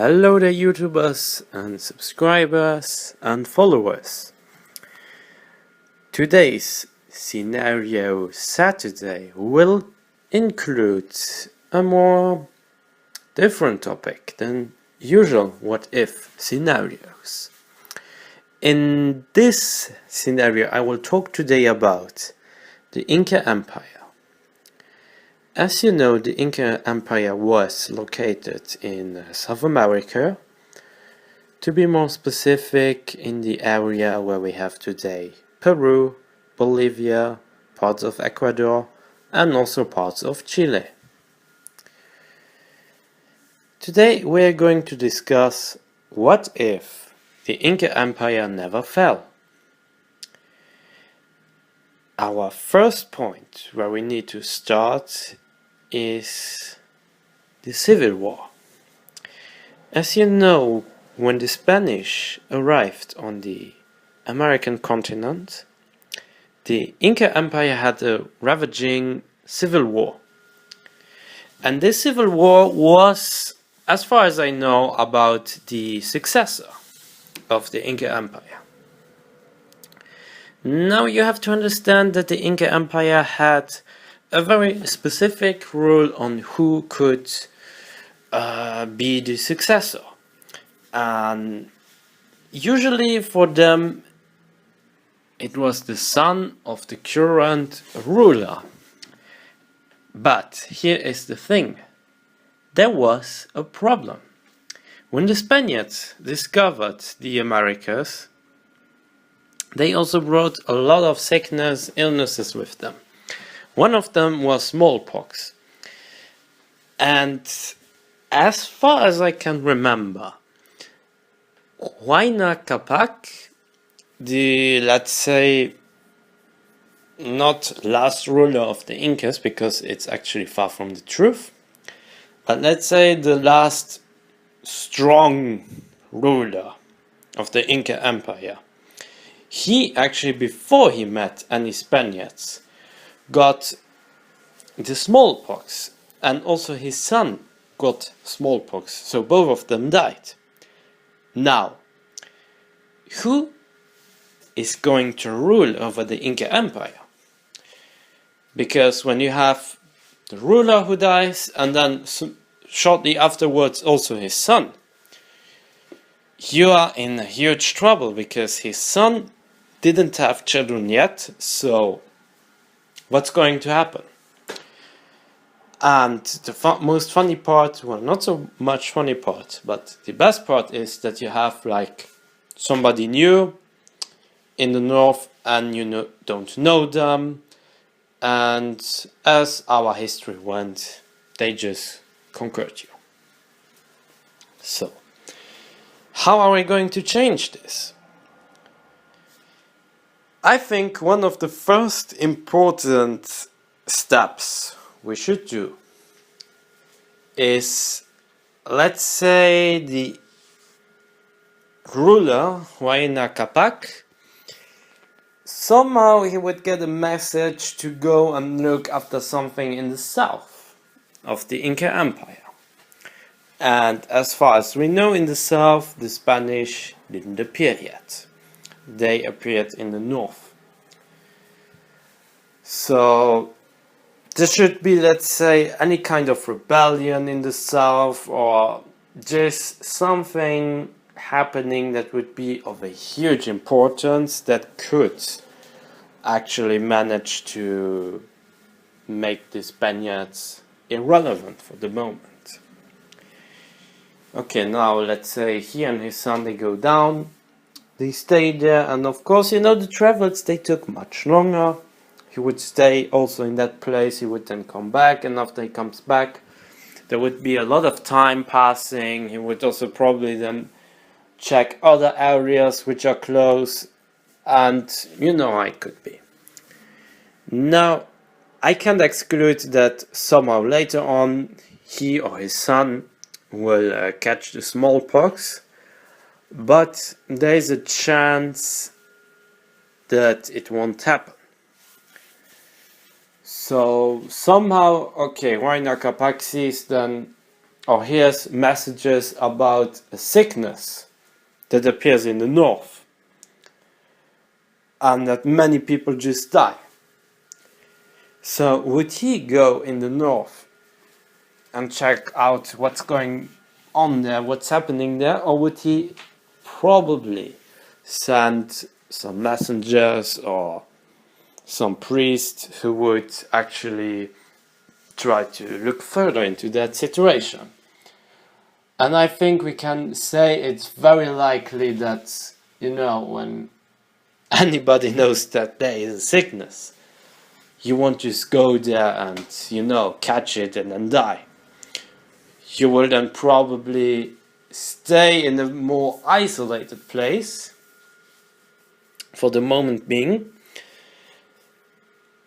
Hello there, YouTubers and subscribers and followers. Today's Scenario Saturday will include a more different topic than usual what-if scenarios. In this scenario, I will talk today about the Inca Empire. As you know, the Inca Empire was located in South America, to be more specific, in the area where we have today Peru, Bolivia, parts of Ecuador, and also parts of Chile. Today we are going to discuss what if the Inca Empire never fell. Our first point where we need to start is the Civil War. As you know, when the Spanish arrived on the American continent, the Inca Empire had a ravaging civil war. And this civil war was, as far as I know, about the successor of the Inca Empire. Now you have to understand that the Inca Empire had a very specific rule on who could be the successor. And usually for them it was the son of the current ruler. But here is the thing. There was a problem. When the Spaniards discovered the Americas, they also brought a lot of sickness, illnesses with them. One of them was smallpox. And as far as I can remember, Huayna Capac, the, let's say, not last ruler of the Incas, because it's actually far from the truth, but let's say the last strong ruler of the Inca Empire, he actually, before he met any Spaniards, got the smallpox, and also his son got smallpox, so both of them died. Now, who is going to rule over the Inca Empire? Because when you have the ruler who dies, and then shortly afterwards also his son, you are in a huge trouble, because his son didn't have children yet, so what's going to happen? And the most funny part, well, not so much funny part, but the best part is that you have like somebody new in the north and you don't know them, and as our history went, they just conquered you. So, how are we going to change this? I think one of the first important steps we should do is, let's say, the ruler, Huayna Capac, somehow he would get a message to go and look after something in the south of the Inca Empire. And as far as we know, in the south, the Spanish didn't appear yet. They appeared in the north. So there should be, let's say, any kind of rebellion in the south, or just something happening that would be of a huge importance that could actually manage to make the Spaniards irrelevant for the moment. Okay, now let's say he and his son, they go down. They stayed there, and of course, you know, the travels, they took much longer. He would stay also in that place, he would then come back, and after he comes back, there would be a lot of time passing. He would also probably then check other areas which are close, and you know how it could be. Now, I can't exclude that somehow later on, he or his son will catch the smallpox, but there is a chance that it won't happen. So somehow, okay, Huayna Capac sees then or hears messages about a sickness that appears in the north and that many people just die. So would he go in the north and check out what's going on there, what's happening there, or would he probably send some messengers or some priest who would actually try to look further into that situation? And I think we can say it's very likely that, when anybody knows that there is a sickness, you won't just go there and, catch it and then die. You will then probably stay in a more isolated place for the moment being,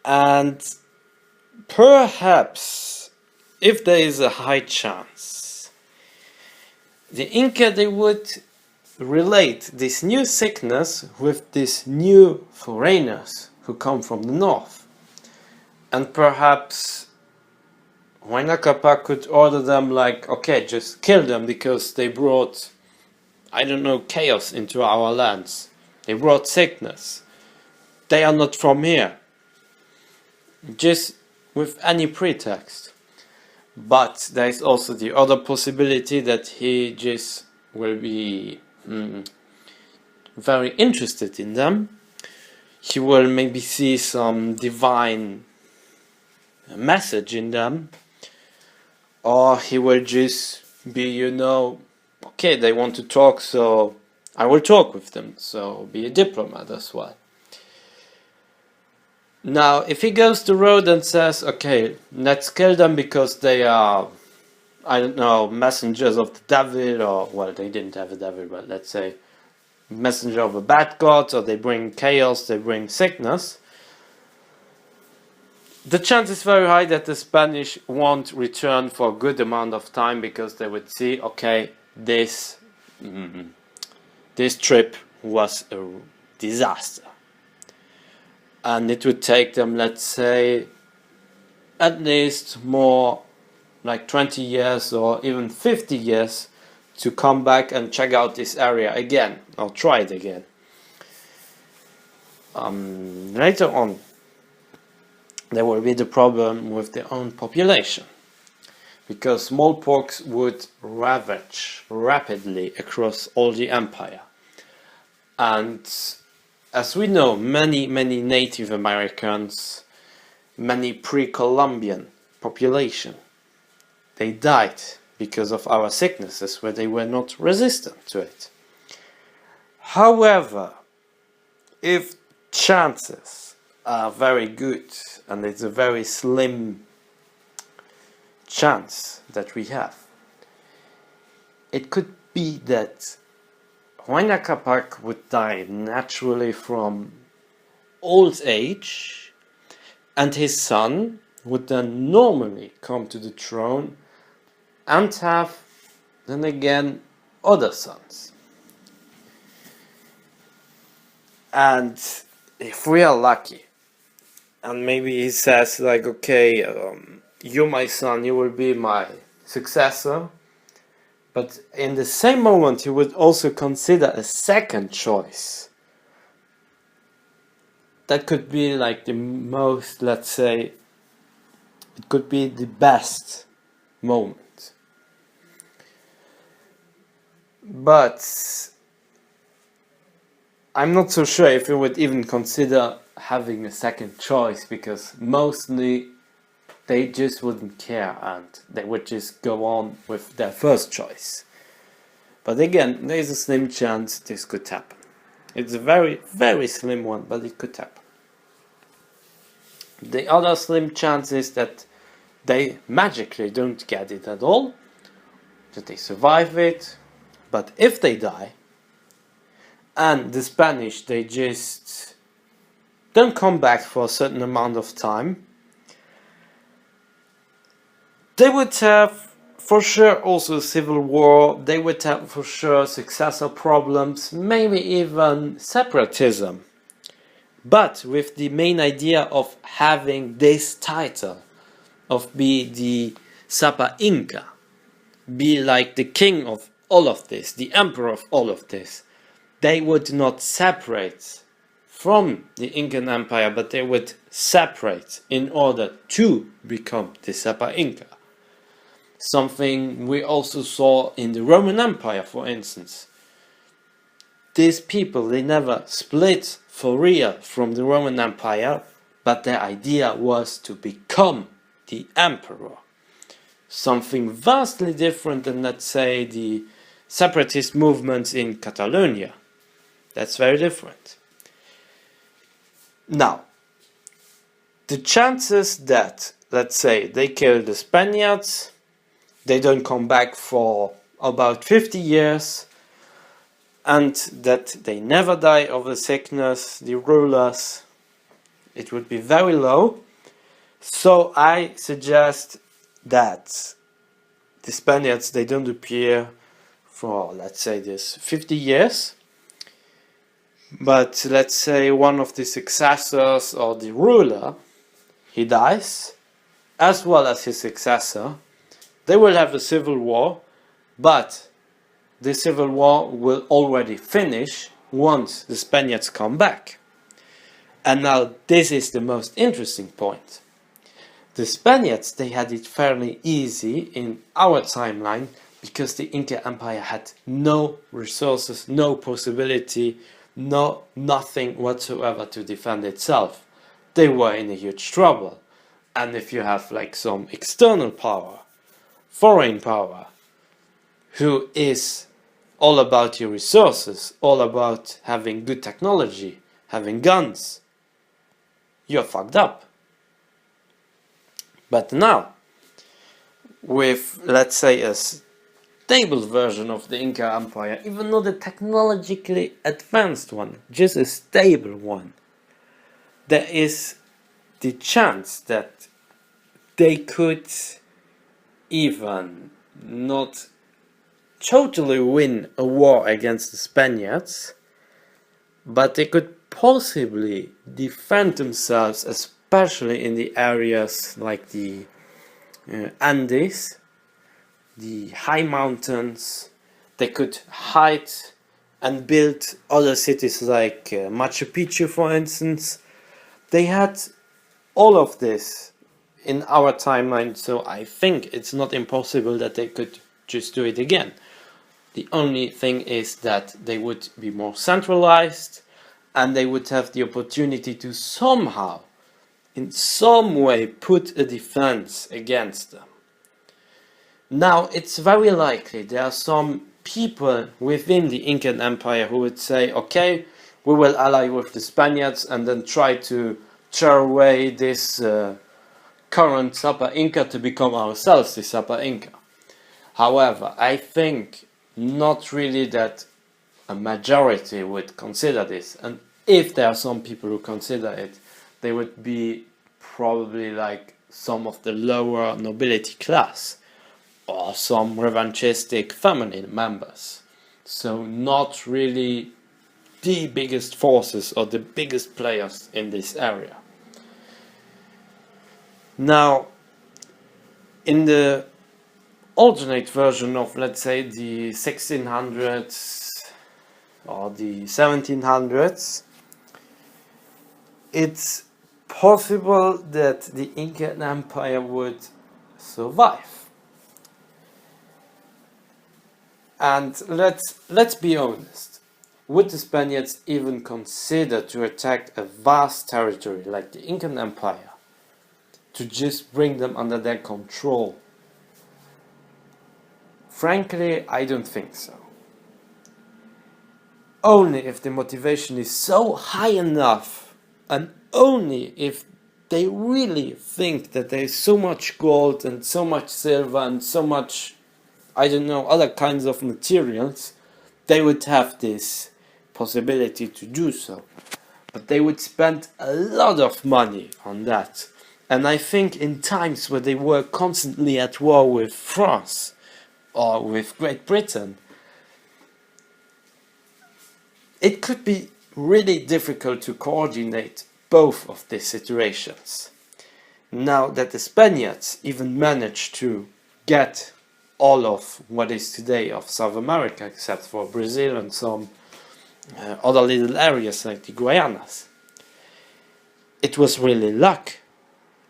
and perhaps, if there is a high chance, the Inca, they would relate this new sickness with these new foreigners who come from the north. And perhaps Huayna Capac could order them like, okay, just kill them because they brought, chaos into our lands. They brought sickness. They are not from here. Just with any pretext. But there is also the other possibility that he just will be very interested in them. He will maybe see some divine message in them, or he will just be, okay, they want to talk, so I will talk with them, so be a diplomat as well. Now, if he goes the road and says, okay, let's kill them because they are, messengers of the devil, or, well, they didn't have a devil, but let's say messenger of a bad god, or they bring chaos, they bring sickness, the chance is very high that the Spanish won't return for a good amount of time, because they would see, okay, this trip was a disaster. And it would take them, let's say, at least more like 20 years or even 50 years to come back and check out this area again, or try it again. Later on, there will be the problem with their own population, because smallpox would ravage rapidly across all the empire. And as we know, many Native Americans, many pre-Columbian population, they died because of our sicknesses where they were not resistant to it. However, if chances are very good, and it's a very slim chance that we have, it could be that Huayna Capac would die naturally from old age, and his son would then normally come to the throne and have, then again, other sons. And if we are lucky, and maybe he says like, okay, you're my son, you will be my successor, but in the same moment he would also consider a second choice. That could be like the most, let's say, it could be the best moment. But I'm not so sure if he would even consider having a second choice, because mostly they just wouldn't care and they would just go on with their first choice. But again, there is a slim chance this could happen. It's a very, very slim one, but it could happen. The other slim chance is that they magically don't get it at all, that they survive it, but if they die, and the Spanish, they just don't come back for a certain amount of time, they would have for sure also civil war, they would have for sure successor problems, maybe even separatism. But with the main idea of having this title, of being the Sapa Inca, be like the king of all of this, the emperor of all of this. They would not separate from the Incan Empire, but they would separate in order to become the Sapa Inca. Something we also saw in the Roman Empire, for instance. These people, they never split for real from the Roman Empire, but their idea was to become the emperor. Something vastly different than, let's say, the separatist movements in Catalonia. That's very different. Now, the chances that, let's say, they kill the Spaniards, they don't come back for about 50 years, and that they never die of a sickness, the rulers, it would be very low. So I suggest that the Spaniards, they don't appear for, let's say, this 50 years. But let's say one of the successors or the ruler, he dies, as well as his successor. They will have a civil war, but the civil war will already finish once the Spaniards come back. And now this is the most interesting point. The Spaniards, they had it fairly easy in our timeline because the Inca Empire had no resources, no possibility, nothing whatsoever to defend itself. They were in a huge trouble. And if you have like some external power, foreign power, who is all about your resources, all about having good technology, having guns, you're fucked up. But now, with, let's say, a stable version of the Inca Empire, even though the technologically advanced one, just a stable one, there is the chance that they could even not totally win a war against the Spaniards, but they could possibly defend themselves, especially in the areas like the Andes, the high mountains. They could hide and build other cities like Machu Picchu, for instance. They had all of this in our timeline, so I think it's not impossible that they could just do it again. The only thing is that they would be more centralized and they would have the opportunity to somehow, in some way, put a defense against them. Now, it's very likely there are some people within the Incan Empire who would say, okay, we will ally with the Spaniards and then try to tear away this current Sapa Inca to become ourselves the Sapa Inca. However, I think not really that a majority would consider this, and if there are some people who consider it, they would be probably like some of the lower nobility class or some revanchistic family members. So not really the biggest forces or the biggest players in this area. Now, in the alternate version of, let's say, the 1600s or the 1700s, it's possible that the Incan Empire would survive. And let's be honest, would the Spaniards even consider to attack a vast territory like the Incan Empire to just bring them under their control? Frankly, I don't think so. Only if the motivation is so high enough, and only if they really think that there is so much gold and so much silver and so much, I don't know, other kinds of materials, they would have this possibility to do so. But they would spend a lot of money on that. And I think in times where they were constantly at war with France or with Great Britain, it could be really difficult to coordinate both of these situations. Now that the Spaniards even managed to get all of what is today of South America, except for Brazil and some other little areas like the Guianas. It was really luck.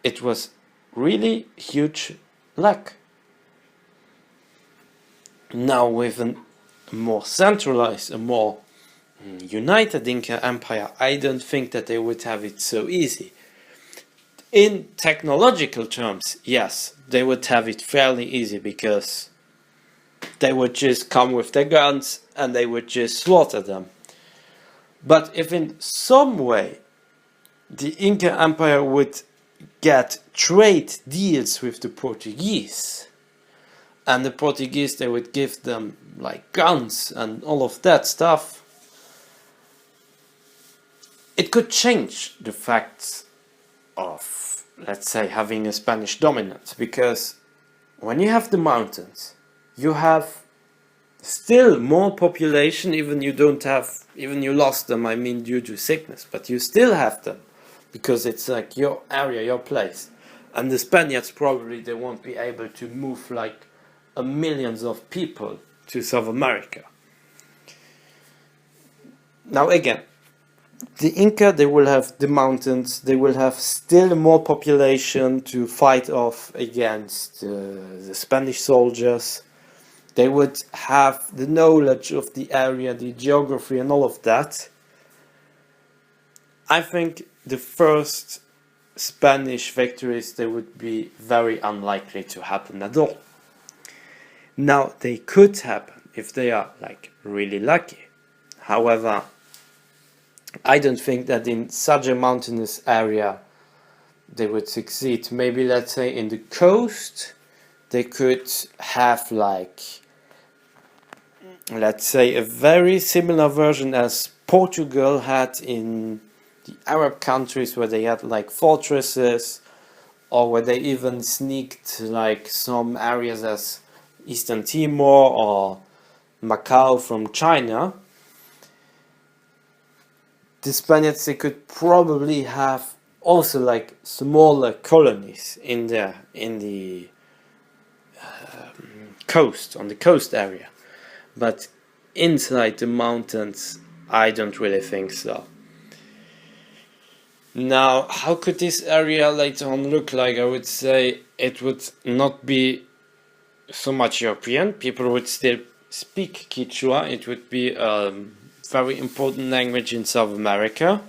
It was really huge luck. Now with a more centralized, a more united Inca Empire, I don't think that they would have it so easy. In technological terms, yes, they would have it fairly easy because they would just come with their guns and they would just slaughter them. But if in some way the Inca Empire would get trade deals with the Portuguese, and the Portuguese, they would give them like guns and all of that stuff, it could change the facts of, let's say, having a Spanish dominance, because when you have the mountains, you have still more population, even you lost them, I mean, due to sickness, but you still have them, because it's like your area, your place. And the Spaniards probably, they won't be able to move like millions of people to South America. Now again, the Inca, they will have the mountains, they will have still more population to fight off against the Spanish soldiers. They would have the knowledge of the area, the geography and all of that. I think the first Spanish victories, they would be very unlikely to happen at all. Now, they could happen if they are like really lucky. However, I don't think that in such a mountainous area they would succeed. Maybe, let's say, in the coast they could have like, let's say, a very similar version as Portugal had in the Arab countries, where they had like fortresses, or where they even sneaked like some areas as Eastern Timor or Macau from China. The Spaniards, they could probably have also like smaller colonies in the coast, on the coast area, but inside the mountains, I don't really think so. Now, how could this area later on look like? I would say it would not be so much European. People would still speak Quechua. It would be a very important language in South America.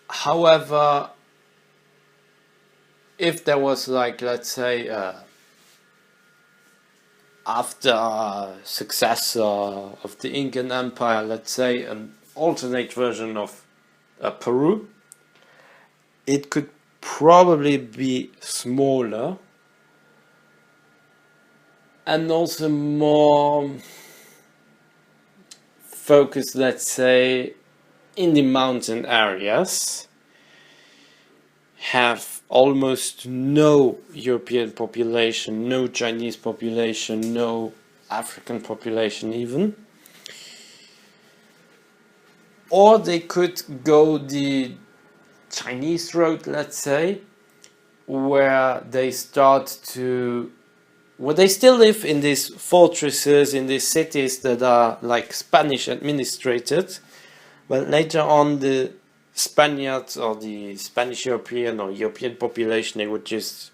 However, if there was like, let's say, after a successor of the Incan Empire, let's say an alternate version of Peru, it could probably be smaller and also more focused, let's say, in the mountain areas, have almost no European population, no Chinese population, no African population even. Or they could go the Chinese road, let's say, where they still live in these fortresses, in these cities that are like Spanish administrated, but later on the Spaniards or the Spanish European or European population, they would just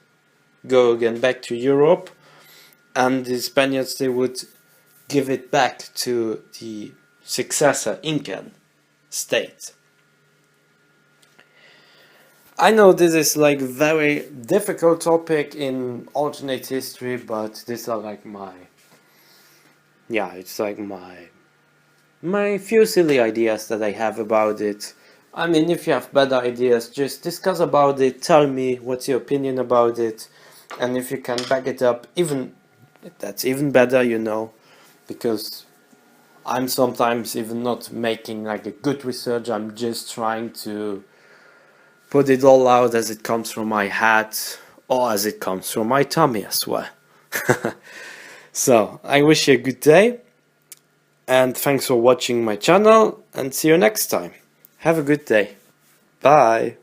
go again back to Europe, and the Spaniards, they would give it back to the successor Incan state. I know this is like very difficult topic in alternate history, but these are like it's like my few silly ideas that I have about it. I mean, if you have better ideas, just discuss about it, tell me what's your opinion about it, and if you can back it up, that's even better, because I'm sometimes even not making like a good research. I'm just trying to put it all out as it comes from my head, or as it comes from my tummy as well. So, I wish you a good day, and thanks for watching my channel, and see you next time. Have a good day. Bye.